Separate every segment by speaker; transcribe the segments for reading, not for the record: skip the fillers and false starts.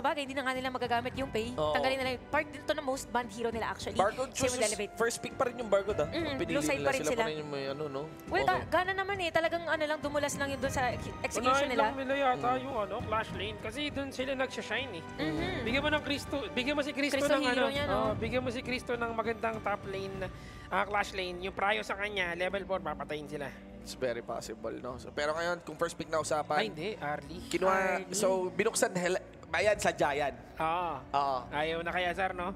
Speaker 1: Bagay, hindi na nga nila magagamit yung pay.
Speaker 2: Oo.
Speaker 1: Tanggalin nila yung part dito na most banned hero nila actually.
Speaker 2: Barcode
Speaker 1: Same with
Speaker 2: chooses,
Speaker 1: Elevate.
Speaker 2: first pick pa rin yung Barcode Pinili
Speaker 1: blue side
Speaker 2: nila,
Speaker 1: pa rin
Speaker 2: sila
Speaker 1: sila.
Speaker 2: pa rin yung may ano, no?
Speaker 1: Well,
Speaker 2: Okay.
Speaker 1: gana naman eh. Talagang ano lang, dumulas lang yun doon sa execution
Speaker 3: Unahin
Speaker 1: nila.
Speaker 3: lang nila yata yung Clash Lane kasi doon sila nagsha-shine eh. Bigyan mo ng bigyan mo si Cristo ng
Speaker 1: hero niya, no?
Speaker 3: bigyan mo si Cristo ng magandang top lane, Clash Lane. Yung prayo sa kanya, level 4, papatayin sila.
Speaker 2: It's very possible, no? So, pero ngayon, kung first pick na usapan,
Speaker 3: Ay, hindi. Early.
Speaker 2: kinuha, so binuksan bayan sa Giant. Oo.
Speaker 3: Ayaw na kaya, Sar, no?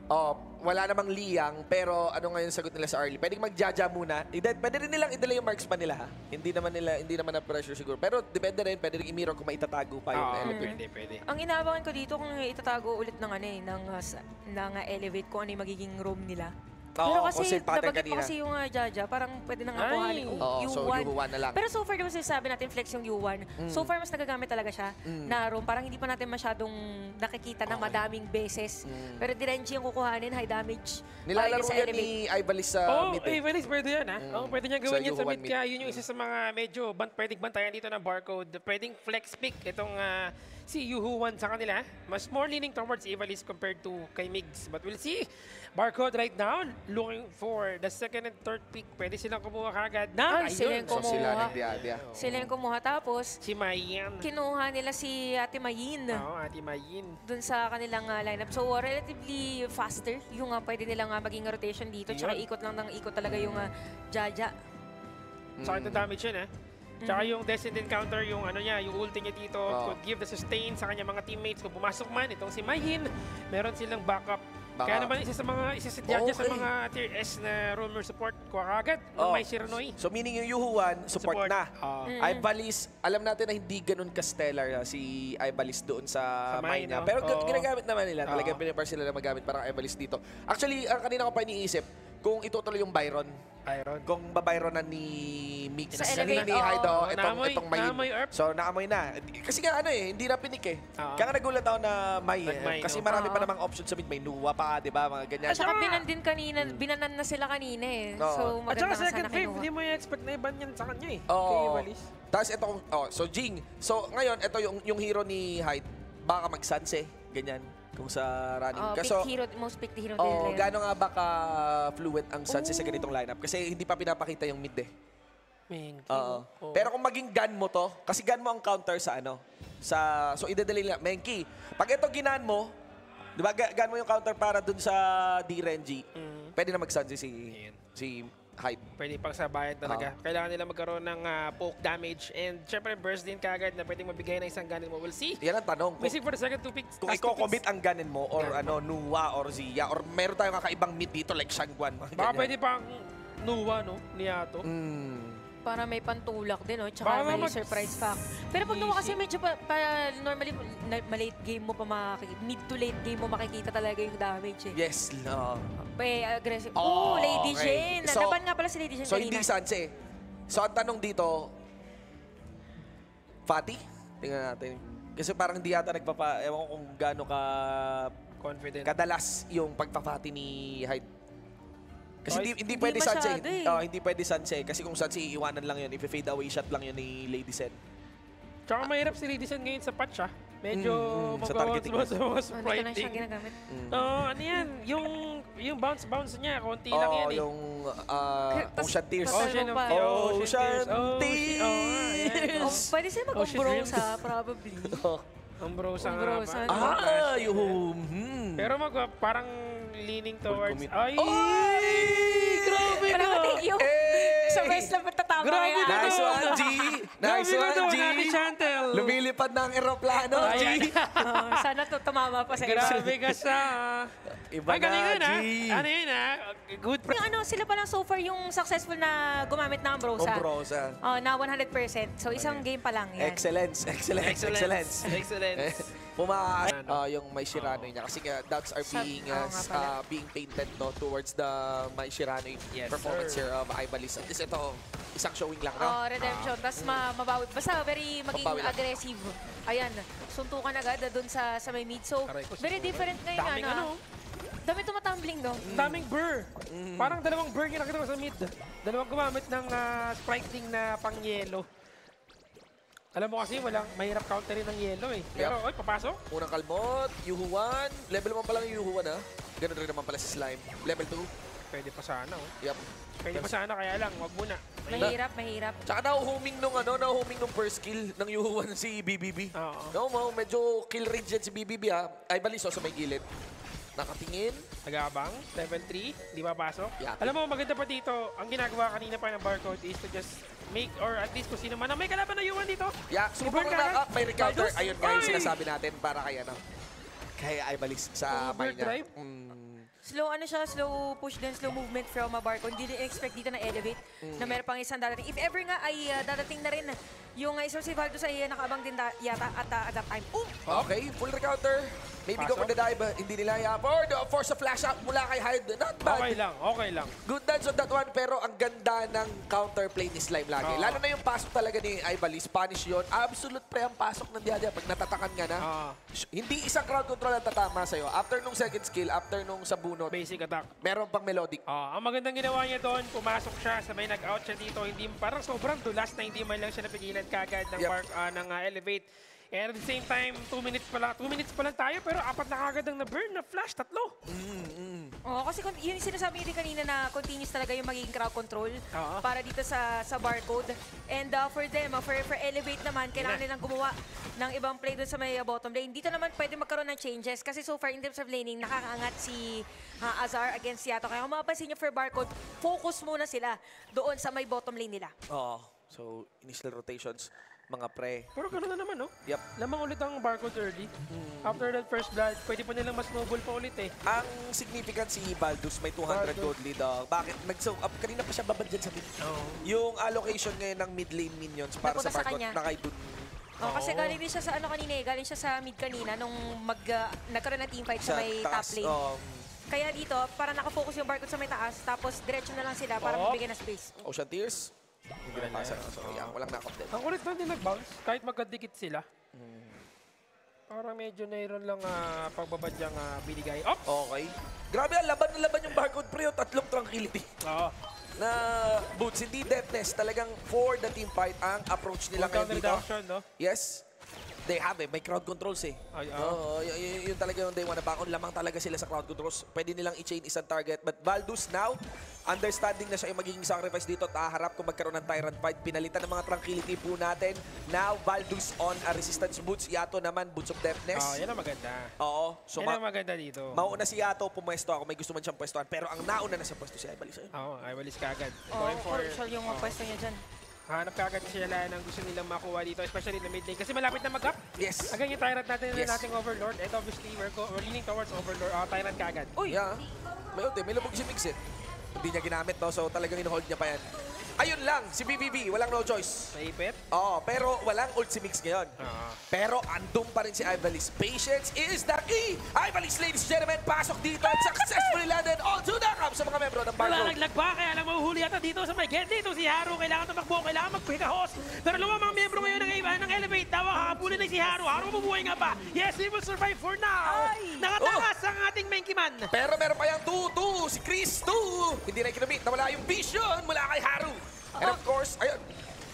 Speaker 2: Wala namang liyang, pero ano ngayon sagot nila sa early? Pwedeng mag-jaja muna. Pwede rin nilang idala yung marksman nila, ha? Hindi naman na pressure siguro. Pero depende rin, pwede rin i-mirror kung maitatago pa yung Elevate.
Speaker 3: Pwede.
Speaker 1: Ang inaabangan ko dito kung itatago ulit ng ng Elevate kung ano yung magiging roam nila. Pero kasi nabanggit pa kasi yung Jaja, parang pwede nang kuhanin
Speaker 2: so U1 na lang.
Speaker 1: Pero so far, diba sinasabi natin, flex yung U1. So far, mas nagagamit talaga siya na roam. Parang hindi pa natin masyadong nakikita na madaming beses. Pero Direnji yung kukuhanin, high damage.
Speaker 2: Nilalaro yan ni Ivalice sa mid.
Speaker 3: Ivalice, pwede yan, ha? Pwede niya gawin yan sa mid.
Speaker 2: mid.
Speaker 3: Kaya yun yung isa sa mga medyo pwedeng bantayan dito ng Barcode. Pwedeng flex pick itong si Yuhuwan sa kanila. Mas more leaning towards Ivalice compared to kay Migs. But we'll see. Barcode right now, looking for the second and third pick. Pwede silang kumuha kagad na.
Speaker 1: Sila yung
Speaker 2: So sila
Speaker 1: kumuha.
Speaker 2: ng Diadia.
Speaker 1: Sila yung kumuha. Tapos,
Speaker 3: Si Mayan.
Speaker 1: kinuha nila si Ate Mayin
Speaker 3: Oo, Ate Mayin.
Speaker 1: dun sa kanilang lineup. So, relatively faster yung pwede nilang maging rotation dito. Tsaka ikot lang ng ikot talaga yung Jaja.
Speaker 3: Sakit na damage yun, ha? Tsaka yung Descent Encounter, yung yung ulti niya dito, could give the sustain sa kanyang mga teammates. Kung pumasok man, itong si Mayin, meron silang backup. Kaya naman isa sa Jaja sa mga tier S na roamer support, kuha agad ng may Shiranui.
Speaker 2: So meaning yung Yuhuwan, support na. Ivalice, alam natin na hindi ganun ka-stellar si Ivalice doon sa mine niya. Pero ginagamit naman nila. Talagang pinipar sila na magamit parang Ivalice dito. Actually, ang kanina ko pa iniisip, kung itutuloy yung Byron, kung babayronan ni Mix
Speaker 1: Sa
Speaker 2: ni
Speaker 1: Elevate,
Speaker 2: Haido,
Speaker 3: naamoy
Speaker 2: itong Mayin.
Speaker 3: Earth.
Speaker 2: So naamoy na. Kasi nga hindi na pinik eh. Kaya nga nagulat ako na May kasi marami pa namang options sa mid. May Nuwa pa, di ba? Mga ganyan.
Speaker 1: At saka binanan na sila kanina eh. So,
Speaker 3: At saka
Speaker 1: maganda nga
Speaker 3: second
Speaker 1: sana
Speaker 3: wave,
Speaker 1: kinuha.
Speaker 3: hindi mo i-expect na iban yan sa kanya eh.
Speaker 2: Oo.
Speaker 3: Kay Ivalice.
Speaker 2: Tapos ito, so Jing. So ngayon, ito yung hero ni Hyde. Baka mag-Sanse, ganyan. Kung sa running.
Speaker 1: Most picked hero
Speaker 2: Oh,
Speaker 1: nila.
Speaker 2: gaano nga ba ka-fluent ang Sanse sa ganitong lineup? Kasi hindi pa pinapakita yung mid eh. Pero kung maging gun mo to, kasi gun mo ang counter sa so idadali nila, Menki, pag ito ginan mo, di ba, gun mo yung counter para dun sa D-Renji, pwede na mag-Sanse si Hyde.
Speaker 3: Pwede pang sabayan talaga. Kailangan nila magkaroon ng poke damage. And syempre, burst din kagad na pwedeng mabigay ng isang ganin mo. We'll see.
Speaker 2: Yan ang tanong.
Speaker 3: Missing for the second two picks.
Speaker 2: Kung i-commit ang ganin mo, or Nuwa, or Zia, or meron tayong kakaibang mid dito like Shangguan.
Speaker 3: Baka pwede pang Nuwa, no? Niyato.
Speaker 1: Para may pantulak din, no? Tsaka may surprise fact. Pero pag nawa kasi medyo normally, late game mo pa mid to late game mo makikita talaga yung damage eh.
Speaker 2: Yes.
Speaker 1: Aggressive. Lady
Speaker 2: okay.
Speaker 1: Jane. Naban nga pala si Lady Jane
Speaker 2: So,
Speaker 1: kanina.
Speaker 2: hindi Sanse. So, ang tanong dito, Fatih? Tingnan natin. Kasi parang hindi yata ewan ko kung gaano ka
Speaker 3: confident.
Speaker 2: kadalas yung pagpapati ni Hyde. Kasi hindi pwede
Speaker 1: masyado
Speaker 2: Sanse.
Speaker 1: eh.
Speaker 2: Hindi pwede Sanse. Kasi kung Sanse, iiwanan lang yun. If-fade away shot lang yun ni Lady Sen.
Speaker 3: Tsaka mahirap si Lady Sen ngayon sa patch, Medyo
Speaker 2: sa targeting.
Speaker 1: Hindi ko na siya
Speaker 3: fighting.
Speaker 1: ginagamit.
Speaker 3: Ano yan? Yung bounce niya, konti lang yan eh.
Speaker 2: Yung Ocean Tears.
Speaker 1: Ocean
Speaker 2: Tears.
Speaker 1: Pwede siya mag-umbrosa, probably.
Speaker 3: Umbrosa nga
Speaker 1: Umbrosa.
Speaker 3: ba? Pero parang leaning towards... Ay!
Speaker 2: Grabe
Speaker 1: Wala ka, thank you. Sa best lang matatama
Speaker 3: Grabe
Speaker 1: kaya.
Speaker 3: na
Speaker 2: Nice one, G! Nice one, G!
Speaker 3: Chantel!
Speaker 2: Lumilipad ng eroplano, G!
Speaker 1: Sana tumama pa sa
Speaker 3: Grabe ka sa...
Speaker 2: Iba
Speaker 3: Ay, galing
Speaker 2: na,
Speaker 3: yun,
Speaker 2: G!
Speaker 3: Ano yun, Good
Speaker 1: Sila pa lang so far yung successful na gumamit ng Ambrosa.
Speaker 2: Umbrosa.
Speaker 1: Na 100%. So, isang game pa lang yan.
Speaker 2: Excellence.
Speaker 3: Excellence.
Speaker 2: Pumakas yung may Shirano niya kasi doubts are being painted towards the may Shirano performance here of Ivalice. At least ito, isang showing lang, no?
Speaker 1: Redemption. Tapos mabawi. Basta very maging aggressive. Ayan. Suntukan agad dun sa may mid. So, very different ngayon. Dami tumatumbling, no?
Speaker 3: Daming burr. Parang dalawang burr yung nakita ko sa mid. Dalawang gumamit ng spriting na pang-yellow. Alam mo kasi, mahirap counterin ng yellow eh. Pero, oy, papasok.
Speaker 2: Unang kalmot, Yuhu 1. Level 1 pa lang yung Yuhu 1 ha. Ganun rin naman pala si Slime. Level 2.
Speaker 3: Pwede pa sana, oh.
Speaker 2: Yep.
Speaker 3: Pwede pa sana, kaya lang, wag muna.
Speaker 1: Mahirap.
Speaker 2: Tsaka nahuhuming nung first kill ng Yuhu 1 si BBB.
Speaker 3: Oo.
Speaker 2: No, medyo kill range yan si BBB ha. Ay, baliso sa may gilid. Nakatingin.
Speaker 3: Nag-aabang, level 3, di ba pasok?
Speaker 2: Yeah.
Speaker 3: Alam mo, maganda pa dito, ang ginagawa kanina pa ng barcode is to just make, or at least kung sino man, may kalaban na Yuan dito.
Speaker 2: Yeah, super
Speaker 3: Burn
Speaker 2: na
Speaker 3: ka
Speaker 2: may recounter.
Speaker 3: Baldus?
Speaker 2: Ayun nga yung
Speaker 3: Oy!
Speaker 2: sinasabi natin para kay ano. Kay Ibalis sa mine niya.
Speaker 3: Overdrive?
Speaker 1: Slow push din, slow movement from a Barco. Hindi din expect dito na elevate na meron pang isang darating. If ever nga ay darating na rin yung isang si Valdos ay nakaabang din yata at that time.
Speaker 2: Okay, full recounter. Maybe go for the dive. Hindi nila i-afford. Force a flash out mula kay Hyde. Not bad.
Speaker 3: Okay lang.
Speaker 2: Good dodge on that one, pero ang ganda ng counterplay ni Slime lagi. Lalo na yung pasok talaga ni Ibalis. Spanish yun. Absolute pre ang pasok ng Diadia. Pag natatakan ka na, hindi isang crowd control ang tatama sa'yo. After nung second skill, after nung sa bunot,
Speaker 3: Basic attack.
Speaker 2: meron pang melodic.
Speaker 3: Ang magandang ginawa niya doon, pumasok siya, sabay nag-out siya dito, hindi parang sobrang dulas na hindi man lang siya napigilan kagad ng ng elevate. And at the same time, 2 minutes pa lang tayo, pero 4 na kagad ang na-burn na flash, 3.
Speaker 1: Kasi yun yung sinasabi niyo din kanina na continuous talaga yung magiging crowd control para dito sa barcode. And for them, for elevate naman, kailangan nilang gumawa ng ibang play doon sa may bottom lane. Dito naman pwede magkaroon ng changes kasi so far in terms of laning, nakakaangat si Azar against Yato. Kaya kung mapapansin niyo for barcode, focus muna sila doon sa may bottom lane nila.
Speaker 2: So, initial rotations, mga pre.
Speaker 3: Pero gano'n na naman, no?
Speaker 2: Yep.
Speaker 3: Lamang ulit ang barcode early. After that first blood, pwede pa nilang mas snowball pa ulit eh.
Speaker 2: Ang significant si Baldus, may 200 gold lead. Bakit? Nag-soak up. Kanina pa siya babad dyan sa mid. Yung allocation ngayon ng mid lane minions para
Speaker 1: Napunta
Speaker 2: sa
Speaker 1: sa
Speaker 2: barcode,
Speaker 1: kanya.
Speaker 2: nakaidun.
Speaker 1: Kasi galing din siya sa kanina galing siya sa mid kanina nung nagkaroon ng teamfight sa may top lane. Kaya dito, para nakafocus yung barcode sa may taas, tapos diretso na lang sila para magbigay ng space.
Speaker 2: Ocean Tears. Hindi na pasa. So, walang knock-up din.
Speaker 3: Ang kulit lang din nag-bounce, kahit magkadikit sila. Parang medyo nairon lang pagbabadyang binigay.
Speaker 2: Okay. Grabe, laban na laban yung barcode pre. 3 tranquility. Na boots, hindi deathness. Talagang for the team fight ang approach nila ngayon dito.
Speaker 3: Reduction, no?
Speaker 2: Yes. They have it. May crowd controls eh. Yun talaga yung day one na bakon. Lamang talaga sila sa crowd controls. Pwede nilang i-chain isang target. But Baldus now, understanding na siya yung magiging sacrifice dito at haharap kung magkaroon ng Tyrant fight. Pinalitan ng mga tranquility po natin. Now, Baldus on a resistance boots. Yato naman, boots of deafness.
Speaker 3: Yan ang maganda.
Speaker 2: So
Speaker 3: yan ang maganda dito.
Speaker 2: Mauna si Yato, pumwesto ako. May gusto man siyang pwestohan. Pero ang nauna na sa pwesto si Ibalis.
Speaker 3: Ibalis kagad.
Speaker 1: Crucial yung pwesto niya dyan.
Speaker 3: Hanap kagad sila ng gusto nilang makuha dito, especially in the mid lane. Kasi malapit na mag-up.
Speaker 2: Yes.
Speaker 3: Again, yung Tyrant natin na nating Overlord. And obviously, we're leaning towards Overlord. Tyrant kagad.
Speaker 2: Yeah. May lubog si Mixit. Hindi niya ginamit, no? So talagang in-hold niya pa yan. Ayun lang, si BBB, walang no choice.
Speaker 3: Naipit?
Speaker 2: Pero walang ult si Mix ngayon. Pero andun pa rin si Ivalis. Patience is the key! Ivalis, ladies and gentlemen, pasok dito at successfully landed onto the cup sa mga membro ng barcode.
Speaker 3: Nalaglag pa, kaya lang mahuhuli yata dito sa may get. Dito si Haru, kailangan tumakbo, kailangan magpikahos. Pero lumang mga membro ngayon ng Elevate, dawa kakabulin na si Haru. Haru mabubuhay nga pa. Yes, he will survive for now. Nakatakas ang ating Menki man.
Speaker 2: Pero meron pa yung 2-2, si Chris 2. Hindi na ikinamit, nawala yung vision mula kay Haru. And of course, ayun.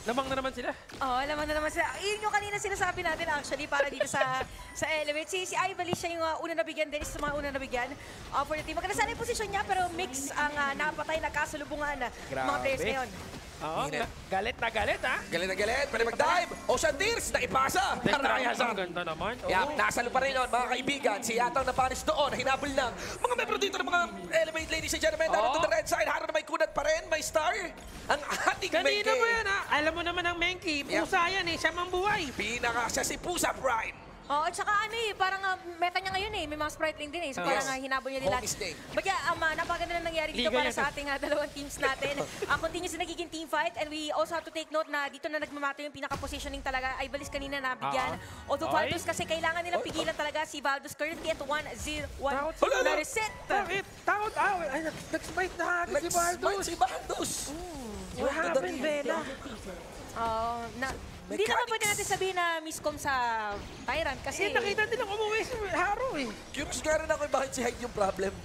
Speaker 3: Lamang na naman sila.
Speaker 1: Lamang na naman sila. Yun yung kanina sinasabi natin actually para dito sa Elevate. Si Ivalis siya yung una nabigyan din, isa sa mga una nabigyan for the team. Maganda sana yung posisyon niya pero mix ang napatay na kasalubungan mga players ngayon.
Speaker 3: Galit na galit, ha?
Speaker 2: Galit na galit. Pwede mag-dive. Ocean Tears na ipasa.
Speaker 3: Ang ganda naman.
Speaker 2: Nasalo pa rin yun, mga kaibigan. Si Yatang na punish doon. Hinabol ng mga membro dito ng mga Elevate, ladies and gentlemen. Down to the red side. Haro na may kunat pa rin. May star. Ang ating Menki.
Speaker 3: Kanina mo yan, ha? Alam mo naman ang Menki. Pusa yan, eh. Siya mang buhay.
Speaker 2: Pinaka siya si Pusa Prime.
Speaker 1: At saka parang meta niya ngayon may mga sprite lane din So parang hinabol niya nila. But yeah, napakaganda na nangyari dito para sa ating dalawang teams natin. Continuous na nagiging team fight and we also have to take note na dito na nagmamatter yung pinaka-positioning talaga. Ivalis kanina nabigyan. Although Valdus kasi kailangan nilang pigilan talaga si Valdus currently at 1-0-1 na reset.
Speaker 3: Bakit? Takot. Nag-spite na agad si Valdus.
Speaker 2: Si Valdus.
Speaker 3: What happened, Bella?
Speaker 1: Hindi naman pwede natin sabihin na miscom sa Tyrant kasi...
Speaker 3: nakita nilang umuwi si Haru eh.
Speaker 2: Curious nga rin ako bakit si Hyde yung problem.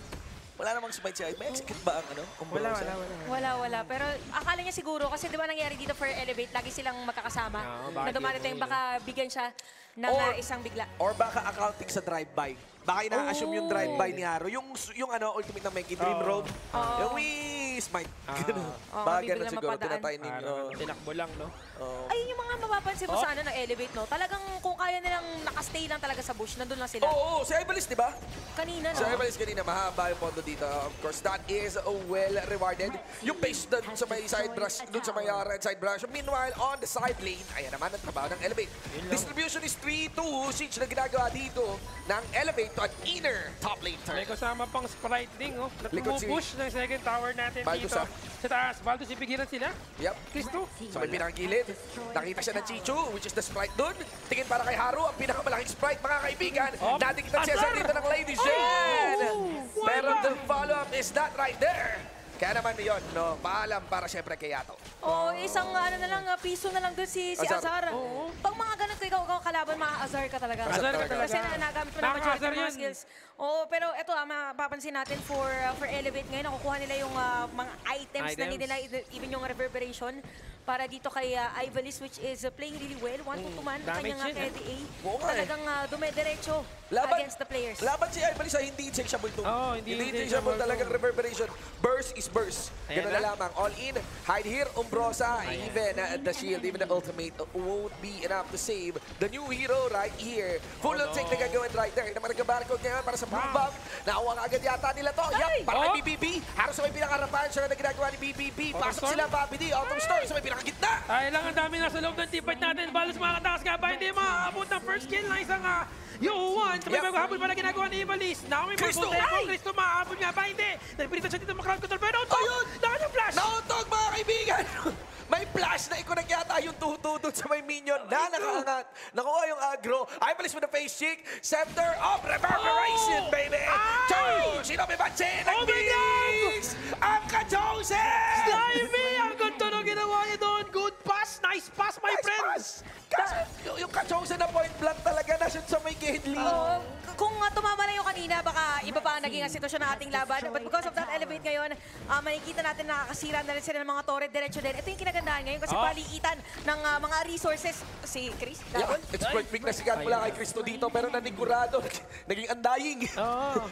Speaker 2: Wala namang smite siya. May execute ba ang Umbrosa?
Speaker 1: Wala. Pero akala niya siguro, kasi di ba nangyari dito for Elevate, lagi silang magkakasama.
Speaker 3: Oo,
Speaker 1: Na
Speaker 3: bakit
Speaker 1: dumarating,
Speaker 3: yun,
Speaker 1: baka bigyan siya ng isang bigla.
Speaker 2: Or baka accounting sa drive-by. Baka ina-assume yung drive-by ni Haro. Yung ultimate na Menki, Dream Road. Yung smite. Ganun. Baka
Speaker 1: bibiglang
Speaker 2: ganun siguro
Speaker 1: mapadaan.
Speaker 2: tinatay ninyo.
Speaker 3: Tinakbo lang, no?
Speaker 1: Ayun yung mga mapapansin mo sa ng Elevate, no? Talagang kung kaya nilang nakastay lang talaga sa bush, nandun lang sila.
Speaker 2: Oo, si Ivalis, di ba?
Speaker 1: Kanina,
Speaker 2: Si
Speaker 1: no?
Speaker 2: Ivalis kanina, mahaba yung pondo dito. Of course, that is well rewarded. Yung base dun sa may side brush, dun sa may red side brush. Meanwhile, on the side lane, ayan naman ang trabaho ng Elevate. Distribution is 3-2. Siege na ginagawa dito ng Elevate to an inner top lane turn.
Speaker 3: May kasama pang Sprite Ding, oh.
Speaker 2: Likod si-
Speaker 3: Natumupush ng second tower natin
Speaker 2: Baldus,
Speaker 3: dito.
Speaker 2: ah.
Speaker 3: Sa taas, Baldus, ipigilan sila.
Speaker 2: Yep.
Speaker 3: Cristo.
Speaker 2: Sa may pinakagilid, nakita siya ng Chichu, which is the Sprite dun. Tingin para kay Haru, ang pinakamalaking Sprite, mga kaibigan.
Speaker 3: Oh,
Speaker 2: Nadikitan siya sa
Speaker 3: Azar!
Speaker 2: dito ng Lady Jane.
Speaker 3: Oh!
Speaker 2: Pero
Speaker 3: Wala!
Speaker 2: the follow-up is that right there. Kaya naman yun, no? Paalam para syempre kay Yato.
Speaker 1: Oo, isang piso na lang dun si
Speaker 2: Azar.
Speaker 1: Azar.
Speaker 3: Oo.
Speaker 1: Pag mga ganun ko ikaw kalaban, mga Azar ka talaga.
Speaker 2: Azar ka talaga.
Speaker 1: Kasi nagamit mo na
Speaker 3: Nakaka-Azar
Speaker 1: majority ng mga
Speaker 3: yan.
Speaker 1: skills. Oo, pero ito mapapansin natin for Elevate ngayon, nakukuha nila yung mga items na nila, even yung reverberation para dito kay Ivalis, which is playing really well. 1-2 man,
Speaker 3: Damage
Speaker 1: kanyang
Speaker 3: yun,
Speaker 1: KDA.
Speaker 2: Oo nga,
Speaker 1: Talagang dumediretso against the players.
Speaker 2: Laban si Ivalis sa hindi insatiable to.
Speaker 3: Oo, hindi
Speaker 2: insatiable
Speaker 3: insatiable
Speaker 2: talagang
Speaker 3: to.
Speaker 2: reverberation. Burst is burst.
Speaker 3: Ayan
Speaker 2: Ganun
Speaker 3: na.
Speaker 2: na lamang. All in, hide here, Umbrosa, even the shield, even the ultimate won't be enough to save the new hero right here. Full ult take na gagawin right there. Naman nag-barcode ngayon para sa blue bomb. Nakuha ka agad yata nila to. Yup, para kay BBB. Haros sa may pinakarapan. Siya na ginagawa ni BBB. Pasok
Speaker 3: Storm.
Speaker 2: sila, Bobby D. Autumn Storm sa may pinakagitna.
Speaker 3: Ay lang, ang dami nasa loob ng teamfight natin. Balos makatakas ka ba? Hindi maaabot ng first kill na isang Yuan. Sabay
Speaker 2: Yep.
Speaker 3: maghabol pa na ginagawa ni Ivalis. Naomi
Speaker 2: Cristo!
Speaker 3: Magpulteco.
Speaker 2: Ay!
Speaker 3: Cristo maaabot nga ba? Hindi. Nagpilitan siya dito mag-crowd control. Pero ito!
Speaker 2: Ayun!
Speaker 3: Nakanyang flash!
Speaker 2: Nautog mga kaibigan! May flash na ikunak yata yung tuhututod sa may minion na nakaangat. Nakuha yung aggro. Ivalis with the face check. Scepter of Reverberation, baby! Two! Sino may batse?
Speaker 3: Oh my
Speaker 2: Nag-mix! Ang ka-Joseph!
Speaker 3: Slimy! Ang ganda na ginawa niya doon. Good pass. Nice pass, my
Speaker 2: Nice
Speaker 3: friend.
Speaker 2: pass! Kaso yung ka-Joseph na point blank talaga na siya sa may Caitlyn.
Speaker 1: Oo, kung tumama na yung kanina, baka iba pa ang naging sitwasyon ng ating laban. But because of that Elevate ngayon, makikita natin na nakakasira na rin sila ng mga torre diretso din. Ito yung kinagandahan ngayon kasi paliitan ng mga resources. Si Chris,
Speaker 2: Yeah,
Speaker 1: Davon.
Speaker 2: exploit pick na sikat mula kay Cristo dito pero nanigurado. Naging undying.
Speaker 3: Oo.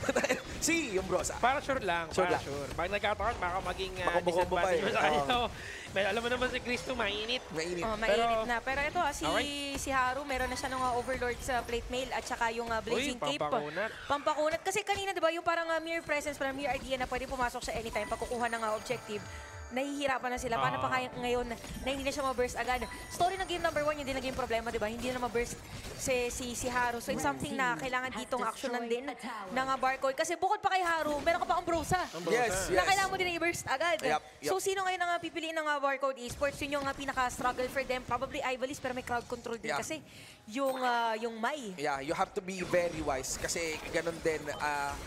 Speaker 2: Si Umbrosa.
Speaker 3: Para sure lang.
Speaker 2: Sure
Speaker 3: Para
Speaker 2: lang.
Speaker 3: sure. Pag nagkataon, baka maging
Speaker 2: Makombo-kombo pa
Speaker 3: disadvantage
Speaker 2: eh.
Speaker 3: sa kanya. May alam mo naman si Cristo, mainit.
Speaker 2: Mainit.
Speaker 1: Oh, mainit
Speaker 3: Pero-
Speaker 1: na. Pero ito,
Speaker 3: Okay.
Speaker 1: si Haru, meron na siya ng Overlord sa plate mail at saka yung Blazing Cape.
Speaker 3: pampakunat.
Speaker 1: Pampakunat. Kasi kanina, di ba, yung parang mere presence, parang mere idea na pwede pumasok siya anytime pag kukuha ng objective. Nahihirapan na sila. Paano pa kaya ngayon na hindi na siya ma-burst agad? Story ng game number 1, hindi naging problema, di ba? Hindi na ma-burst si Haru. So it's something na kailangan ditong actionan din ng barcode. Kasi bukod pa kay Haru, meron ka pa Umbrosa.
Speaker 2: Yes,
Speaker 1: Na
Speaker 2: yes.
Speaker 1: kailangan mo din i-burst agad.
Speaker 2: Yup, yup.
Speaker 1: So sino ngayon ang pipiliin ng Barcode Esports? Yun yung pinaka-struggle for them. Probably Ivalis, pero may crowd control din
Speaker 2: Yeah.
Speaker 1: kasi yung Mai.
Speaker 2: Yeah, you have to be very wise kasi ganun din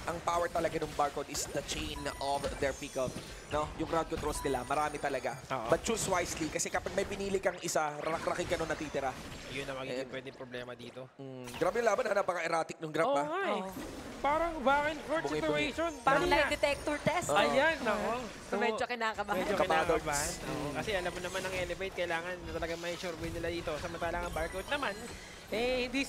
Speaker 2: ang power talaga ng barcode is the chain of their pickup. No? Yung crowd controls nila, marami talaga.
Speaker 3: Oo.
Speaker 2: But choose wisely kasi kapag may pinili kang isa, rakrakin ka nung natitira.
Speaker 3: Yun ang magiging pwedeng problema dito.
Speaker 2: Grabe yung laban, napaka-erratic nung grab
Speaker 3: Oo
Speaker 2: ha.
Speaker 3: nga eh. Parang back and forth
Speaker 2: Bungi-bungi.
Speaker 3: situation.
Speaker 1: Parang
Speaker 3: Kanina.
Speaker 1: lie detector test.
Speaker 3: Ayan, nako.
Speaker 1: So medyo kinakabahan.
Speaker 3: Medyo
Speaker 2: Kabadogs.
Speaker 3: kinakabahan. Oo, kasi alam mo naman ang Elevate, kailangan na talaga may sure win nila dito. Samantalang ang Barcode naman, hindi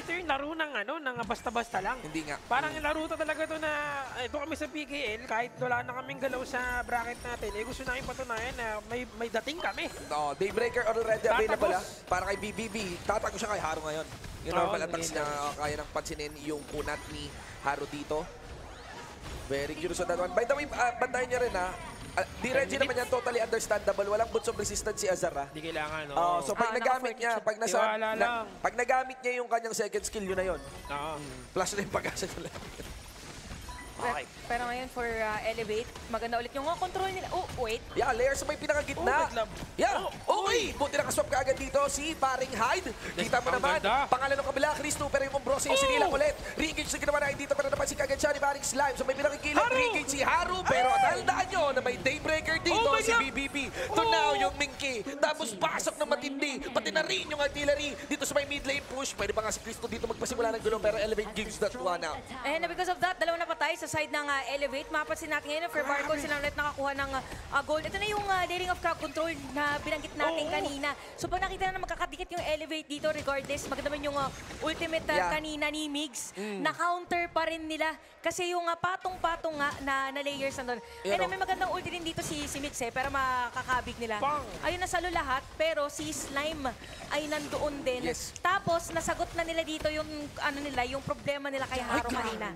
Speaker 3: ito yung laro ng basta-basta lang.
Speaker 2: Hindi nga.
Speaker 3: Parang yung laro talaga to na, ito kami sa PKL, kahit wala na kaming galaw sa bracket natin, gusto namin patunayan na may dating kami.
Speaker 2: No, Daybreaker already
Speaker 3: Tatagos.
Speaker 2: available para kay BBB. Tatago siya kay Haru ngayon. Yung
Speaker 3: Oo,
Speaker 2: normal attacks
Speaker 3: yun
Speaker 2: na kaya nang pansinin yung kunat ni Haru dito. Very curious on that one. By the way, bantayan niya rin di Reggie naman yan totally understandable. Walang boots of resistance si Azar ha.
Speaker 3: Hindi kailangan, no?
Speaker 2: So pag nagamit niya, pag
Speaker 3: Tiwala lang.
Speaker 2: pag nagamit niya yung kanyang second skill, yun na yun.
Speaker 3: Oo.
Speaker 2: Plus na yung pag-asa nila. Okay.
Speaker 1: Pero ngayon for Elevate, maganda ulit yung control nila. Oh, wait.
Speaker 2: Yeah, layers sa may pinakagitna.
Speaker 3: Oh, naglab.
Speaker 2: Yeah, okay. Buti nakaswap ka agad dito si Paring Hyde. Kita mo
Speaker 3: Ang
Speaker 2: naman,
Speaker 3: ganda.
Speaker 2: pangalan ng kabila, Cristo, pero yung Umbrosa yung sinilang ulit. Re-engage na ginawa na dito, pero naman si agad siya ni Paring Slime. So may pinakikilap,
Speaker 3: Haru!
Speaker 2: re-engage si Haru. Pero tandaan nyo na may Daybreaker dito,
Speaker 3: Oh my
Speaker 2: si
Speaker 3: God!
Speaker 2: BBB. Tunaw yung Minky. Tapos pasok na matindi. Pati na rin yung artillery. Dito sa may mid lane push. Pwede pa nga si Cristo dito magpasimula ng gulo. Pero Elevate gives that one out.
Speaker 1: And because of that, dalawa na patay sa side ng Elevate. Mapapansin natin ngayon, for Barcode, sila ulit nakakuha ng gold. Ito na yung layering of crowd control na binanggit natin kanina. So pag nakita na magkakadikit yung Elevate dito, regardless, maganda man yung ultimate kanina ni Migs, na-counter pa rin nila. Kasi yung patong-patong nga na layers nandun. And may magandang ulti din dito si Migs pero makakabig nila.
Speaker 3: Bang!
Speaker 1: Ayun, nasalo lahat, pero si Slime ay nandoon din.
Speaker 2: Yes.
Speaker 1: Tapos, nasagot na nila dito yung, yung problema nila kay Haru kanina.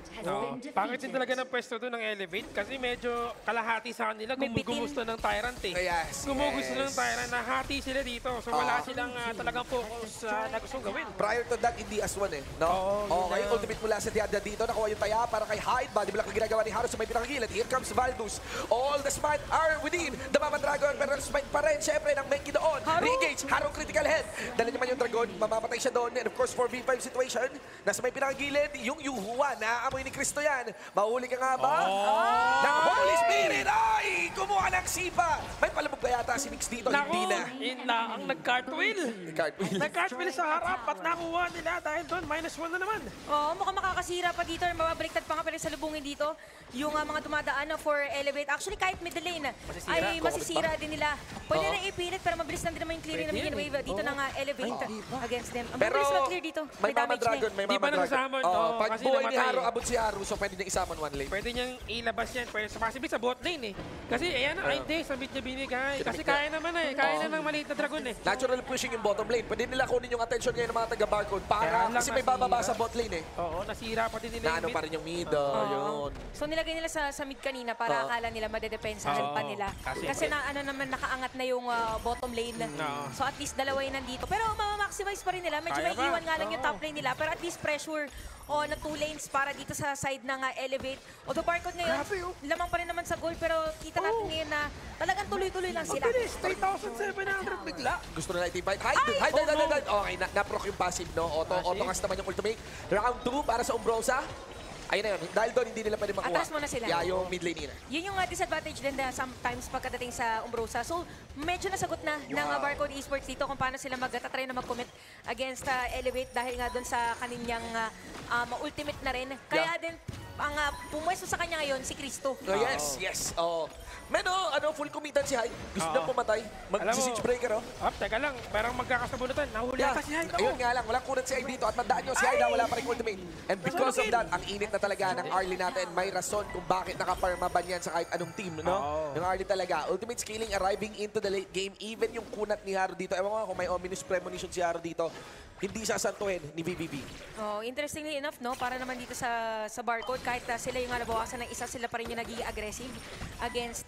Speaker 3: Pangit din talaga ng pwesto doon ng Elevate kasi medyo kalahati sa kanila
Speaker 1: May bitin.
Speaker 3: gumugusto ng Tyrant eh.
Speaker 2: Yes,
Speaker 3: Gumugusto
Speaker 2: yes.
Speaker 3: ng Tyrant, nahati sila dito. So wala silang talagang focus na gustong gawin.
Speaker 2: Prior to that, hindi Aswan eh. No? Okay, ultimate mula sa Diada dito. Nakuha yung taya para kay Hyde. Body block ang ginagawa ni Haru sa may pinakagilid. Here comes Valdus. All the smite are within the Mama Dragon. Pero smite pa rin, syempre, ng Menki doon. Re-engage. Haru critical head. Dala naman yung Dragon. Mamamatay siya doon. And of course, 4v5 situation. Nasa may pinakagilid, yung Yuhua. Naamoy ni Cristo yan. Mahuli ka nga ba? Ng Holy Spirit! Ay! Kumuha ng sipa! May palabog pa yata si Mix dito. Hindi na.
Speaker 3: Yun na ang nag-cartwheel.
Speaker 2: Cartwheel.
Speaker 3: Nag-cartwheel sa harap at nakuha nila dahil doon, -1 na naman.
Speaker 1: Oo, mukhang makakasira pa dito. Mababaliktad pa nga pero salubungin dito. Yung mga dumadaan for Elevate. Actually, kahit middle lane ay masisira din nila. Pwede na ipilit pero mabilis lang din naman yung clearing ng minion wave dito ng Elevate against them. Ang
Speaker 2: Pero
Speaker 1: mabilis mag-clear dito.
Speaker 2: may Mama
Speaker 1: damage na
Speaker 2: Dragon,
Speaker 1: eh.
Speaker 2: may
Speaker 3: Di
Speaker 2: Mama
Speaker 3: ba
Speaker 2: Dragon.
Speaker 3: nasasamon?
Speaker 2: Oo,
Speaker 3: Oo,
Speaker 2: pag
Speaker 3: kasi
Speaker 2: buhay ni
Speaker 3: namatay.
Speaker 2: Haru, abot si Haru, so pwede niya isamon one lane.
Speaker 3: Pwede niyang ilabas yan. Pwede possibly sa bot lane eh. Kasi ayan na, ay hindi, sa mid niya binigay. Kasi kaya naman eh. Kaya na ng maliit na dragon eh.
Speaker 2: Natural pushing yung bottom lane. Pwede nila kunin yung attention ngayon ng mga taga-barcode
Speaker 3: Kaya
Speaker 2: para
Speaker 3: lang
Speaker 2: kasi may bababa
Speaker 3: nasira.
Speaker 2: sa bot lane eh.
Speaker 3: Oo, nasira pa din nila
Speaker 2: Na
Speaker 3: yung
Speaker 2: ano
Speaker 3: mid.
Speaker 2: pa rin yung mid, yun.
Speaker 1: So nilagay nila sa mid kanina para akala nila madedepensahan pa nila. Kasi na naman nakaangat na yung bottom lane. So at least dalawa yun nandito. Pero mamamaximize pa rin nila. Medyo
Speaker 3: Kaya
Speaker 1: may
Speaker 3: pa.
Speaker 1: iwan nga lang yung top lane nila. Pero at least pressure na 2 lanes para dito sa side ng Elevate. Although Barcode ngayon, lamang pa rin naman sa goal. Pero kita natin ngayon na talagang tuloy-tuloy lang sila.
Speaker 3: Bilis, 3,700 bigla.
Speaker 2: Gusto na natin i-fight. Hide. Okay, na-proc yung passive, no? Auto-cast naman yung ultimate. Round 2 para sa Umbrosa. Ayun na yun. Dahil doon, hindi nila pwede makuha.
Speaker 1: Atras muna sila.
Speaker 2: Yeah, yung mid lane nila.
Speaker 1: Yun yung disadvantage din na sometimes pagkadating sa Umbrosa. So, medyo nasagot na ng Barcode Esports dito kung paano sila mag-try na mag-commit against Elevate dahil nga doon sa kaninyang ultimate na rin. Kaya din, ang pumwesto sa kanya ngayon, si Cristo.
Speaker 2: Oh, yes. Full committed si Hyde. Gusto niya pumatay. Mag-siege breaker,
Speaker 3: Teka lang, parang magkakasabunutan. Nahuli ata si Hyde.
Speaker 2: Ayun nga lang, walang kunat si Hyde dito. At tandaan nyo, si Hyde wala pa rin ultimate. And because of that, ang init na talaga ng Arlie natin. May rason kung bakit nakaparma ban yan sa kahit anong team, no? Yung Arlie talaga. Ultimate scaling arriving into the late game. Even yung kunat ni Haru dito. Ewan ko nga kung may ominous premonition si Haru dito. Hindi sasantuhin ni BBB.
Speaker 1: Interestingly enough, no, para naman dito sa Barcode, kahit sila yung nabawasan ng isa, sila pa rin yung naging aggressive against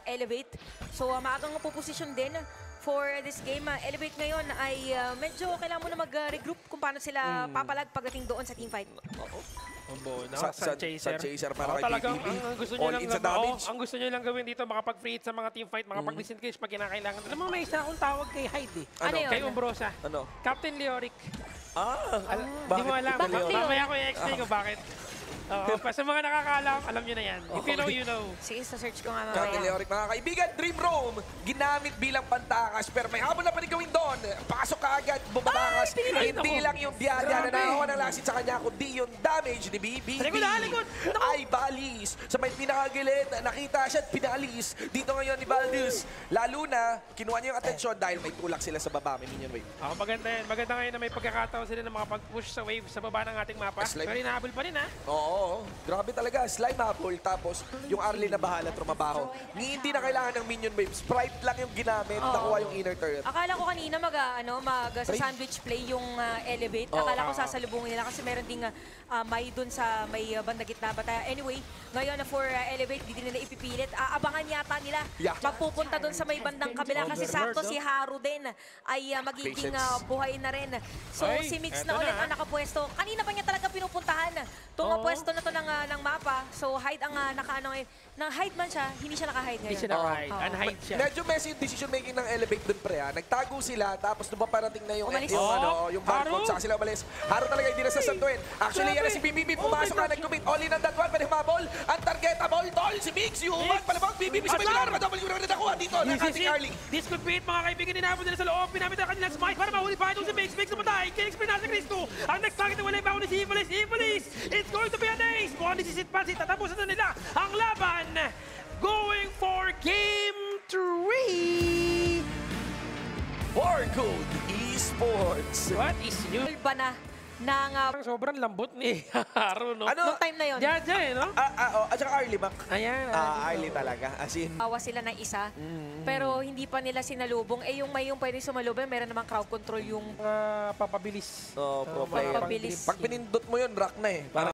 Speaker 1: Elevate. So, maagang puposisyon din for this game. Elevate ngayon ay medyo kailangan mo na mag-regroup kung paano sila papalag pagdating doon sa teamfight.
Speaker 2: Sun Chaser para kay
Speaker 3: talagang
Speaker 2: BBB.
Speaker 3: ang gusto niyo
Speaker 2: All
Speaker 3: lang
Speaker 2: in sa damage.
Speaker 3: ang gusto niyo lang gawin dito makapag-free hit sa mga teamfight, makapag-disengage pag kinakailangan. Alam mo, may isa akong tawag kay Hyde eh.
Speaker 1: Ano yun?
Speaker 3: Kay Umbrosa.
Speaker 2: Ano?
Speaker 3: Captain Leoric.
Speaker 2: Bakit?
Speaker 3: Di mo alam.
Speaker 1: Bakit Leoric?
Speaker 3: Mamaya ko i-explain kung bakit. Pa sa mga nakakaalam, alam nyo na yan. If you know, you know.
Speaker 1: Sige, sa-search ko nga
Speaker 2: Captain
Speaker 1: mamaya.
Speaker 2: Leoric, mga kaibigan, Dream Roam, ginamit bilang pantakas, pero may habol na pa rin gawin doon. Pasok ka agad, bumabakas. Hindi lang yung Diada na nakakuha ng lasit sa kanya, kundi yung damage ni BBB.
Speaker 3: Likod!
Speaker 2: Ay, balis. Sa may pinakagilid, nakita siya at pinalis. Dito ngayon ni Valdez. Lalo na, kinuha niya yung atensyon dahil may tulak sila sa baba, may minion wave.
Speaker 3: Maganda yan. Maganda ngayon na may pagkakataon sila na makapag-push sa wave sa baba ng ating mapa.
Speaker 2: Slime.
Speaker 3: Pero hinahabol pa rin ha.
Speaker 2: Oo, grabe talaga. Slime apple, tapos yung Arlie na bahala trumabaho. Hindi na kailangan ng minion wave. Sprite lang yung ginamit, nakuha yung inner turret.
Speaker 1: Akala ko kanina mag-sandwich play yung Elevate. Akala ko sasalubungin nila kasi meron ding may dun sa may banda gitna. But anyway, ngayon for Elevate, di din nila ipipilit. Aabangan yata nila magpupunta dun sa may bandang kabila kasi sakto si Haru din ay magiging buhay na rin. So si Mix na ulit ang nakapwesto. Kanina pa niya talaga pinupuntahan Itong pwesto na to ng mapa, so hide ang nakaano ngayon. Nang hide man siya, hindi siya naka-hide ngayon.
Speaker 3: Hindi siya naka-hide. Unhide siya.
Speaker 2: Medyo messy yung decision making ng Elevate dun pre ha. Nagtago sila, tapos nung parating na yung
Speaker 1: Umalis.
Speaker 2: yung Barcode, saka sila umalis. Haro talaga hindi na sasanduin. Actually, yan na si BBB, pumasok na, nag-commit. All in on that one, pwede humabol. Ang targetable, tol, si Mix, Yuman, palabang, BBB, si Milar, madabal yung nakuha dito. Nakati Carly.
Speaker 3: This could be it, mga kaibigan. Ninabot nila sa loob. Pinamit ang kanilang smite para mahuli pa itong si Mix. Mix namatay. King-experience na si Cristo. Ang next target na wala yung ni si Evilis. Evilis! It's going to be an ace! Mukhang nisisit pa. Tatapusan na nila ang laban. Going for Game 3!
Speaker 2: Barcode Esports.
Speaker 3: What is new?
Speaker 1: Ba na ng
Speaker 3: Sobrang lambot ni Haro, no?
Speaker 2: Ano?
Speaker 1: nung time na yon.
Speaker 3: Diyan, eh, no?
Speaker 2: At saka Arlie Mac.
Speaker 3: Ayan.
Speaker 2: Arlie talaga. As in,
Speaker 1: Awa sila ng isa, pero hindi pa nila sinalubong. Eh yung may yung pwede sumalubong, meron namang crowd control yung
Speaker 3: Papabilis.
Speaker 2: pro player.
Speaker 1: Papabilis.
Speaker 2: Pag pinindot mo yun, rock na eh. Parang